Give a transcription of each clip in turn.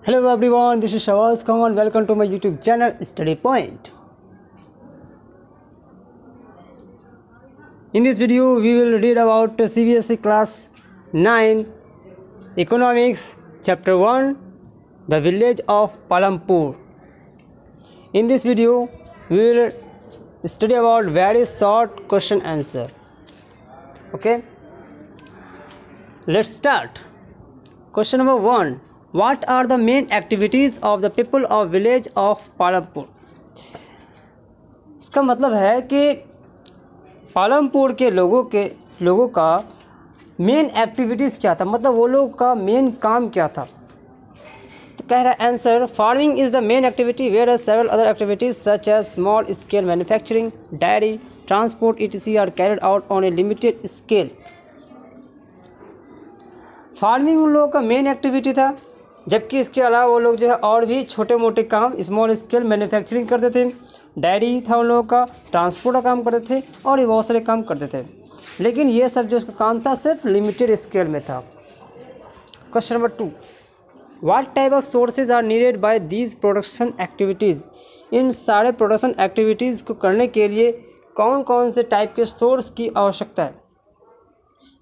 Hello everyone, this is Shawaz Khan. Welcome to my YouTube channel Study Point. In this video, we will read about CBSE Class 9 Economics Chapter 1 The Village of Palampur. In this video, we will study about very short question answer. Okay, let's start. Question number 1. What are the main activities of the people of village of Palampur? इसका मतलब है कि पालमपुर के लोगों का main activities क्या था, मतलब वो लोग का मेन काम क्या था. तो कह रहा है answer, farming is the main activity whereas several other activities such as small scale manufacturing, dairy, transport etc are carried out on a limited scale. Farming उन लोगों का मेन एक्टिविटी था, जबकि इसके अलावा वो लोग जो है और भी छोटे मोटे काम स्मॉल स्केल मैन्युफैक्चरिंग करते थे, डायरी था उन लोगों का, ट्रांसपोर्ट का काम करते थे और भी बहुत सारे काम करते थे. लेकिन ये सब जो उसका काम था सिर्फ लिमिटेड स्केल में था. Question number 2. What type of sources are needed by these production activities? इन सारे प्रोडक्शन एक्टिविटीज़ को करने के लिए कौन कौन से टाइप के सोर्स की आवश्यकता है?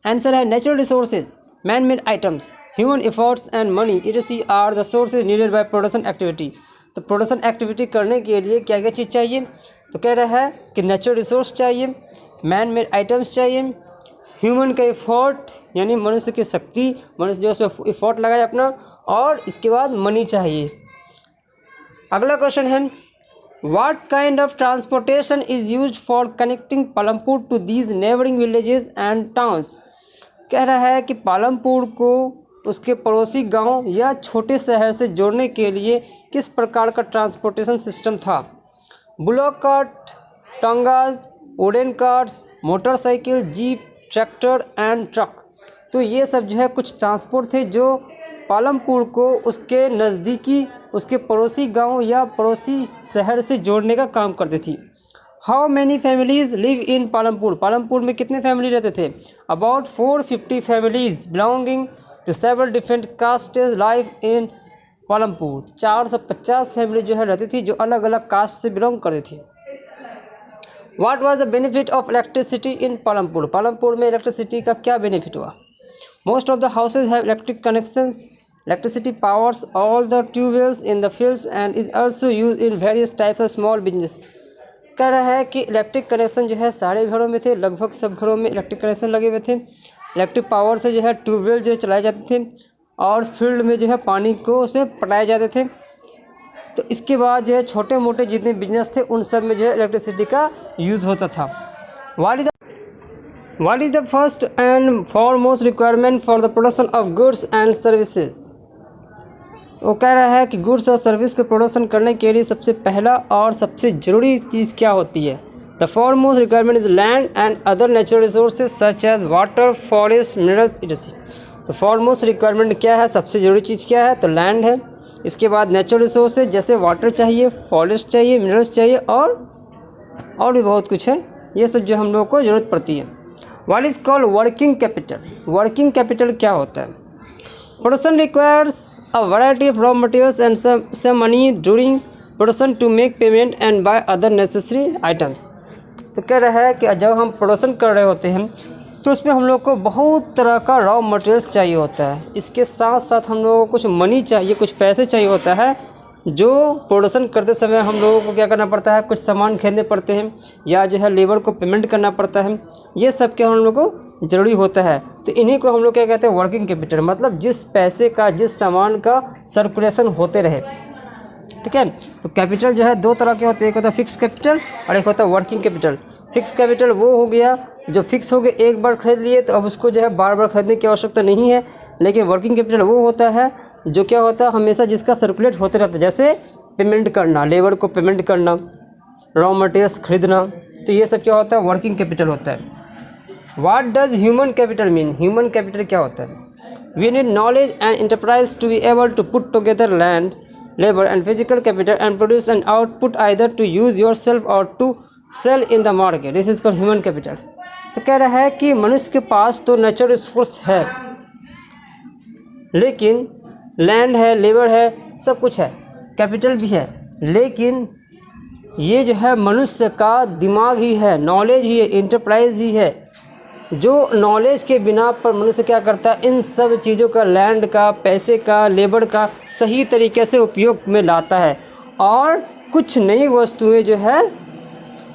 आंसर है natural resources, man-made items, human efforts and money etc are the sources needed by production activity. तो प्रोडक्शन एक्टिविटी करने के लिए क्या क्या चीज़ चाहिए? तो कह रहा है कि नेचुरल रिसोर्स चाहिए, मैन मेड आइटम्स चाहिए, ह्यूमन का एफर्ट यानी मनुष्य की शक्ति, मनुष्य जो उसमें एफर्ट लगाए अपना, और इसके बाद मनी चाहिए. अगला क्वेश्चन है, what kind of transportation is used for connecting Palampur to these neighbouring villages and towns? कह रहा है कि पालमपुर को उसके पड़ोसी गांव या छोटे शहर से जोड़ने के लिए किस प्रकार का ट्रांसपोर्टेशन सिस्टम था? Bullock cart, tongas, wooden carts, motorcycle, jeep, tractor and truck. तो ये सब जो है कुछ ट्रांसपोर्ट थे जो पालमपुर को उसके नज़दीकी उसके पड़ोसी गांव या पड़ोसी शहर से जोड़ने का काम करती थी. How many families live in Palampur? Palampur में कितने फैमिली रहते थे? About 450 families belonging to several different castes live in Palampur. 450 family जो है रहती थी जो अलग अलग कास्ट से बिलोंग करती थी. What was the benefit of electricity in Palampur? Palampur में इलेक्ट्रिसिटी का क्या बेनिफिट हुआ? Most of the houses have electric connections. Electricity powers all the tube wells in the fields and is also used in various types of small business. कह रहा है कि electric connection जो है सारे घरों में थे, लगभग सब घरों में इलेक्ट्रिक कनेक्शन लगे हुए थे. इलेक्ट्रिक पावर से जो है ट्यूबवेल जो चलाए जाते थे और फील्ड में जो है पानी को उसमें पटाए जाते थे. तो इसके बाद जो है छोटे मोटे जितने बिजनेस थे उन सब में जो है इलेक्ट्रिसिटी का यूज़ होता था. What is the first and foremost requirement for the production of goods and services? वो कह रहा है कि गुड्स और सर्विस के प्रोडक्शन करने के लिए सबसे पहला और सबसे ज़रूरी चीज़ क्या होती है? The foremost requirement is land and other natural resources such as water, forest, minerals etc. तो फॉरमोस्ट रिक्वायरमेंट क्या है, सबसे ज़रूरी चीज़ क्या है? तो लैंड है. इसके बाद नेचुरल रिसोर्सेज जैसे वाटर चाहिए, फॉरेस्ट चाहिए, मिनरल्स चाहिए और भी बहुत कुछ है. ये सब जो हम लोग को ज़रूरत पड़ती है. What is called working capital? Working capital क्या होता है? Production requires a variety of raw materials and some money during production to make payment and buy other necessary items. तो कह रहा है कि जब हम प्रोडक्शन कर रहे होते हैं तो उसमें हम लोग को बहुत तरह का रॉ मटेरियल्स चाहिए होता है. इसके साथ साथ हम लोगों को कुछ मनी चाहिए, कुछ पैसे चाहिए होता है जो प्रोडक्शन करते समय हम लोगों को क्या करना पड़ता है, कुछ सामान खरीदने पड़ते हैं या जो है लेबर को पेमेंट करना पड़ता है. ये सब क्या हम लोग को ज़रूरी होता है. तो इन्हीं को हम लोग क्या कहते हैं, वर्किंग कैपिटल. मतलब जिस पैसे का, जिस सामान का सर्कुलेशन होते रहे. ठीक है. तो कैपिटल जो है दो तरह के होते हैं, एक होता है फिक्स कैपिटल और एक होता है वर्किंग कैपिटल. फिक्स कैपिटल वो हो गया जो फिक्स हो गया, एक बार खरीद लिए तो अब उसको जो है बार बार खरीदने की आवश्यकता नहीं है. लेकिन वर्किंग कैपिटल वो होता है जो क्या होता है, हमेशा जिसका सर्कुलेट होते रहता है, जैसे पेमेंट करना, लेबर को पेमेंट करना, रॉ मटेरियल्स खरीदना. तो ये सब क्या होता है, वर्किंग कैपिटल होता है. What does human capital mean? Human capital क्या होता है? We need knowledge and enterprise to be able to put together land, labour and physical capital and produce an output either to use yourself or to sell in the market. This is called human capital. तो कह रहा है कि मनुष्य के पास तो natural resource है, लेकिन लैंड है, लेबर है, सब कुछ है, कैपिटल भी है, लेकिन ये जो है मनुष्य का दिमाग ही है, नॉलेज ही है, इंटरप्राइज ही है। जो नॉलेज के बिना पर मनुष्य क्या करता है, इन सब चीज़ों का, लैंड का, पैसे का, लेबर का सही तरीके से उपयोग में लाता है और कुछ नई वस्तुएं जो है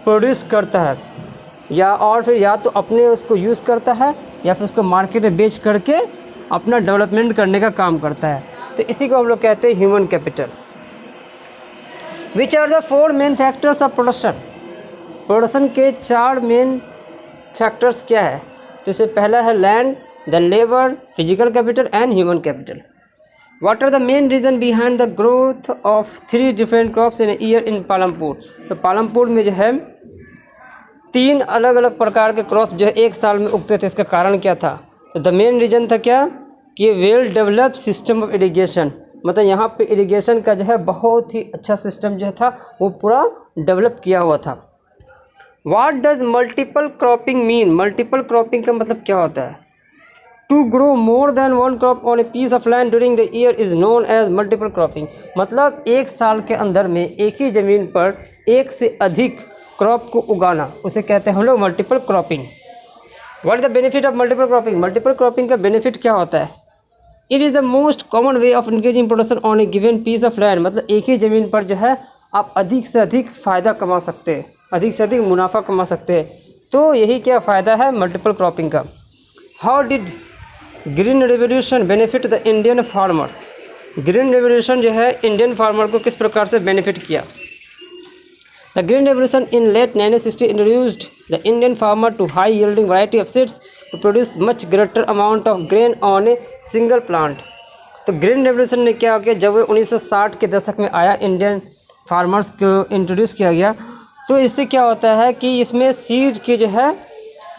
प्रोड्यूस करता है, या और फिर या तो अपने उसको यूज़ करता है या फिर उसको मार्केट में बेच करके अपना डेवलपमेंट करने का काम करता है। तो इसी को हम लोग कहते हैं human capital. Which are the 4 main factors of production? Production के 4 मेन फैक्टर्स क्या है? तो इससे पहला है land, then labour, physical capital and human capital. What are the main reason behind the growth of 3 different crops in year in Palampur? तो पालमपुर में जो है 3 अलग अलग प्रकार के क्रॉप जो है एक साल में उगते थे। इसका कारण क्या था? तो द मेन रीजन था क्या कि well developed system of irrigation, मतलब यहाँ पे इरिगेशन का जो है बहुत ही अच्छा सिस्टम जो था वो पूरा डेवलप किया हुआ था। What does multiple cropping mean? Multiple cropping का मतलब क्या होता है? To grow more than 1 crop on a piece of land during the year is known as multiple cropping. मतलब एक साल के अंदर में एक ही ज़मीन पर एक से अधिक क्रॉप को उगाना, उसे कहते हैं हम लोग multiple cropping. What is the benefit of multiple cropping? Multiple cropping का बेनिफिट क्या होता है? It is the most common way of increasing production on a given piece of land. मतलब एक ही ज़मीन पर जो है आप अधिक से अधिक फ़ायदा कमा सकते हैं, अधिक से अधिक मुनाफा कमा सकते हैं। तो यही क्या फ़ायदा है मल्टीपल क्रॉपिंग का। How did green revolution benefit the Indian farmer? Green revolution जो है इंडियन फार्मर को किस प्रकार से बेनिफिट किया? The green revolution in late 1960 introduced the Indian farmer to high yielding variety of seeds to produce much greater amount of grain on a single plant. तो green revolution ने क्या किया, जब 1960 के दशक में आया, इंडियन फार्मर्स को इंट्रोड्यूस किया गया, तो इससे क्या होता है कि इसमें सीड की जो है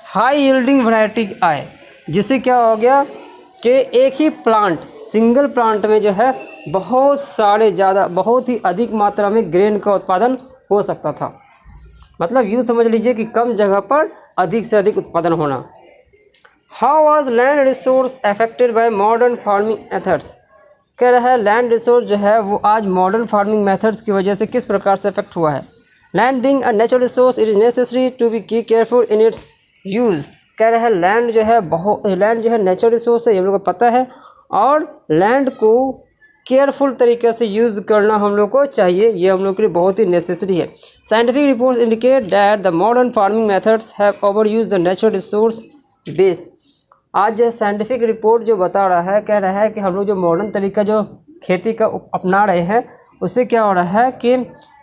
हाई यील्डिंग वैरायटी आए, जिससे क्या हो गया कि एक ही प्लांट, सिंगल प्लांट में जो है बहुत सारे ज़्यादा, बहुत ही अधिक मात्रा में ग्रेन का उत्पादन हो सकता था। मतलब यूँ समझ लीजिए कि कम जगह पर अधिक से अधिक उत्पादन होना। How was land resource affected by modern farming methods? कह रहा है लैंड रिसोर्स जो है वो आज मॉडर्न फार्मिंग मेथड्स की वजह से किस प्रकार से अफेक्ट हुआ है। Land being a natural resource it is necessary to be careful in its use. कह रहा है लैंड जो है नेचुरल रिसोर्स है, ये हम लोग को पता है, और लैंड को केयरफुल तरीके से यूज़ करना हम लोग को चाहिए, ये हम लोग के लिए बहुत ही नेसेसरी है। Scientific reports indicate that the modern farming methods have over use the natural resource base. आज साइंटिफिक रिपोर्ट जो बता रहा है, कह रहा है कि हम लोग जो मॉडर्न तरीका जो खेती का अपना रहे हैं, उससे क्या हो रहा है कि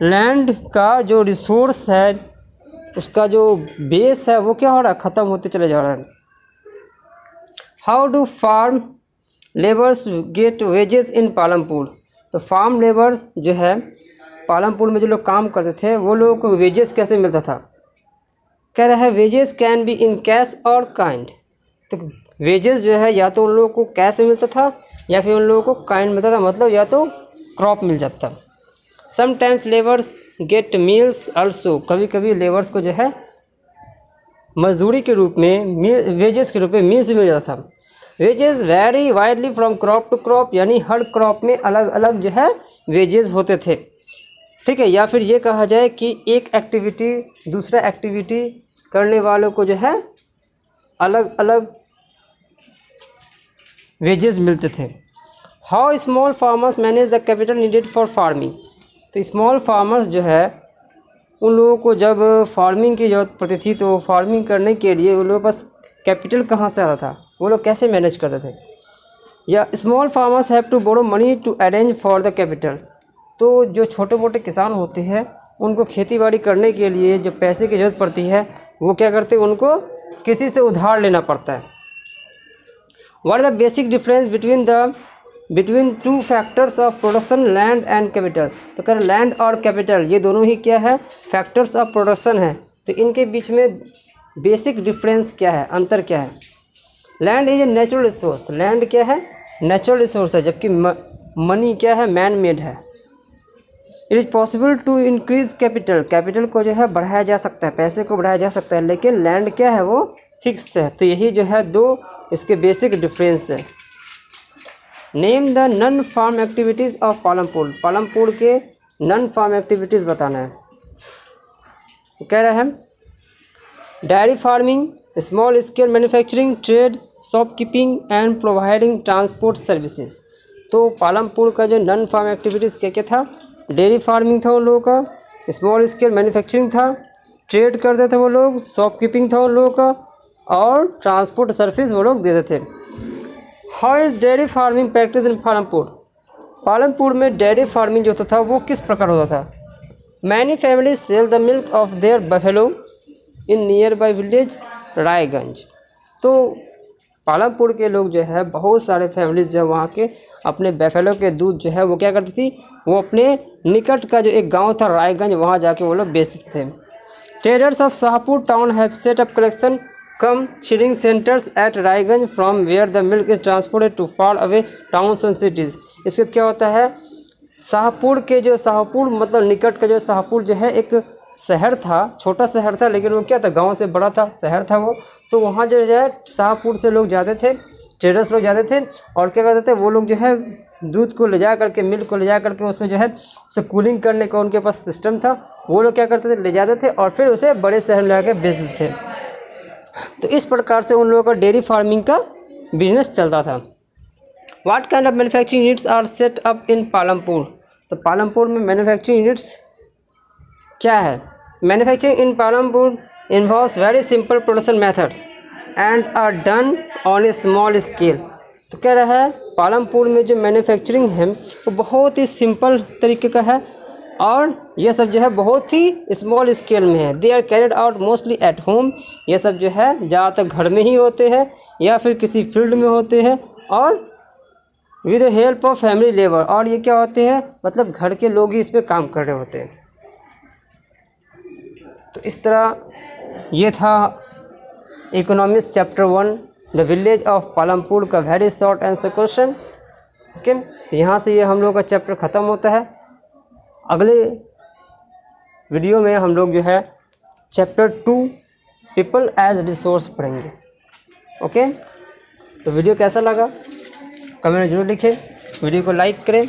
लैंड का जो रिसोर्स है, उसका जो बेस है, वो क्या हो रहा है, ख़त्म होते चले जा रहा है। How do farm labours get wages in Palampur? तो फार्म लेबर्स जो है पालमपुर में जो लोग काम करते थे, वो लोगों को वेजेस कैसे मिलता था? कह रहा है wages can be in cash और काइंड। तो वेजेस जो है या तो उन लोगों को कैश में मिलता था या फिर उन लोगों को काइंड मिलता था, मतलब या तो क्रॉप मिल जाता। Sometimes labours get meals also. कभी कभी लेबर्स को जो है मजदूरी के रूप में, वेजेस के रूप में मील्स मिल जाता था। Wages vary widely from crop to crop, यानी हर क्रॉप में अलग अलग जो है वेजेस होते थे। ठीक है, या फिर ये कहा जाए कि एक एक्टिविटी दूसरा एक्टिविटी करने वालों को जो है अलग अलग वेजेस मिलते थे। How small farmers manage the capital needed for farming? तो स्मॉल फार्मर्स जो है उन लोगों को जब फार्मिंग की जरूरत पड़ती थी, तो फार्मिंग करने के लिए उन लोगों के पास कैपिटल कहाँ से आता था, वो लोग कैसे मैनेज करते थे? या small farmers have to borrow money to arrange for the capital. तो जो छोटे मोटे किसान होते हैं, उनको खेती बाड़ी करने के लिए जो पैसे की ज़रूरत पड़ती है, वो क्या करते हैं, उनको किसी से उधार लेना पड़ता है। What is the basic difference between 2 factors of production, land and capital? तो कह रहे लैंड और कैपिटल ये दोनों ही क्या है, फैक्टर्स ऑफ प्रोडक्शन है। तो इनके बीच में बेसिक डिफरेंस क्या है, अंतर क्या है? Land is a natural resource. Land क्या है, नेचुरल रिसोर्स है, जबकि मनी क्या है, मैन मेड है। It is possible to increase capital. Capital को जो है बढ़ाया जा सकता है, पैसे को बढ़ाया जा सकता है, लेकिन लैंड क्या है, वो फिक्स है। तो यही जो है 2 इसके बेसिक डिफरेंस है। Name the non farm activities of Palampur. Palampur के नॉन फार्म एक्टिविटीज़ बताना है। तो कह रहे हैं diary farming, small scale manufacturing, trade, shopkeeping and providing transport services. तो पालमपुर का जो नॉन फार्म एक्टिविटीज़ क्या क्या था, डेयरी फार्मिंग था उन लोगों का, स्मॉल स्केल मैन्युफैक्चरिंग था, ट्रेड करते थे वो लोग, शॉपकीपिंग था उन लोगों का, और ट्रांसपोर्ट सर्विस वो लोग देते थे। How is dairy farming practice in Palampur. Palampur में डेयरी फार्मिंग जो होता था वो किस प्रकार होता था। Many families sell the milk of their buffalo in nearby village Raiganj. तो पालमपुर के लोग जो है बहुत सारे फैमिलीज जो है वहाँ के अपने बफेलो के दूध जो है वो क्या करती थी, वो अपने निकट का जो एक गांव था रायगंज वहाँ जाके वो लोग बेचते थे। Traders of Shahpur town have set up collection cum chilling centres at Raiganj from where the milk is transported to far away towns and cities. इसके क्या होता है, शाहपुर के जो शाहपुर मतलब निकट का जो शाहपुर जो है एक शहर था, छोटा शहर था, लेकिन वो क्या था गांव से बड़ा था, शहर था वो। तो वहाँ जो है शाहपुर से लोग जाते थे, ट्रेडर्स लोग जाते थे, और क्या करते थे वो लोग जो है दूध को ले जा करके, मिल्क को ले जा करके उसमें जो है उसे कूलिंग करने का उनके पास सिस्टम था। वो लोग क्या करते थे, ले जाते थे और फिर उसे बड़े शहर में जाकर बेच देते थे। तो इस प्रकार से उन लोगों का डेयरी फार्मिंग का बिजनेस चलता था। What kind of manufacturing units are set up in Palampur. तो पालमपुर में मैन्युफैक्चरिंग यूनिट्स क्या है। Manufacturing in Palampur involves very simple production methods and are done on a small scale. तो कह रहा है पालमपुर में जो मैन्युफैक्चरिंग है वो बहुत ही सिंपल तरीके का है और ये सब जो है बहुत ही स्मॉल स्केल में है। They are carried out mostly at home. ये सब जो है ज़्यादातर घर में ही होते हैं या फिर किसी फील्ड में होते हैं और with the help of family labour. और ये क्या होते हैं, मतलब घर के लोग ही इस पर काम कर रहे होते हैं। तो इस तरह ये था economics chapter 1 the village of Palampur का very short answer question. Okay, तो यहाँ से ये हम लोग का चैप्टर ख़त्म होता है। अगले वीडियो में हम लोग जो है चैप्टर 2 पीपल एज रिसोर्स पढ़ेंगे। ओके, तो वीडियो कैसा लगा कमेंट में जरूर लिखें, वीडियो को लाइक करें।